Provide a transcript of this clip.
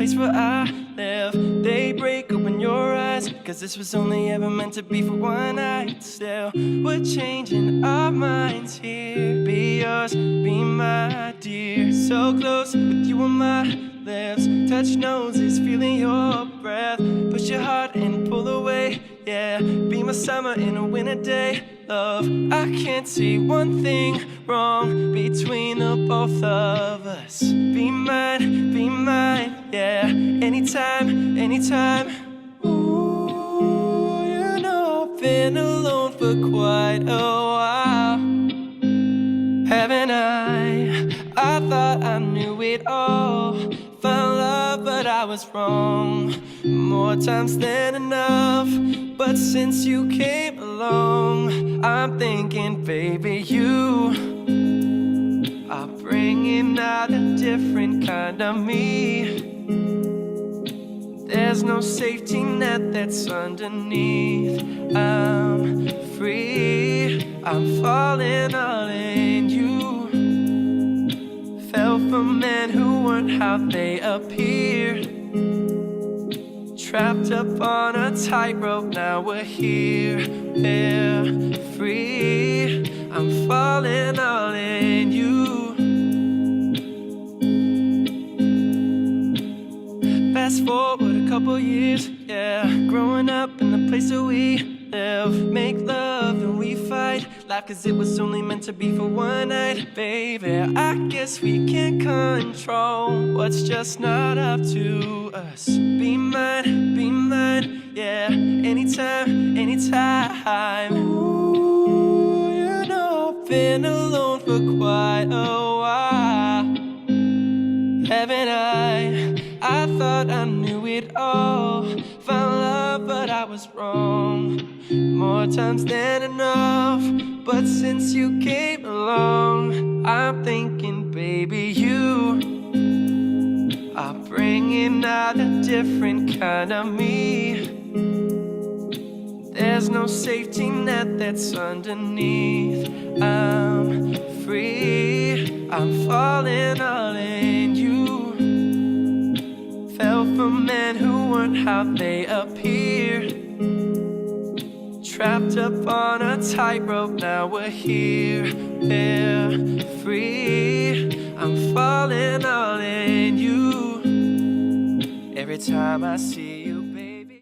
place where I live. They break open your eyes, cause this was only ever meant to be for one night. Still, we're changing our minds here. Be yours, be my dear. So close with you on my lips. Touch noses, feeling your breath. Push your heart and pull away, yeah. Be my summer in a winter day. Love, I can't see one thing wrong between the both of us. Be mine, yeah. Anytime, anytime. Ooh, you know I've been alone for quite a while, haven't I? I thought I knew it all. Found love, but I was wrong more times than enough. But since you came along, I'm thinking, baby, you are bringing out a different kind of me. There's no safety net that's underneath. I'm free, I'm falling all in you. Fell for men who weren't how they appeared. Trapped up on a tightrope, now we're here. We're free, I'm falling all in you. Fast forward a couple years, yeah. Growing up in the place that we live. Make love and we fight, laugh cause it was only meant to be for one night. Baby, I guess we can't control what's just not up to us. Be mine, yeah. Anytime, anytime. Ooh, you know I've been alone for quite a while, haven't I? I thought I knew it all. Found love, but I was wrong more times than enough. But since you came along, I'm thinking, baby, you are bringing out a different kind of me. There's no safety net that's underneath. I'm free, I'm falling all in you. Fell for men who weren't how they appeared. Trapped up on a tightrope, now we're here. We're free, I'm falling all in you. Every time I see you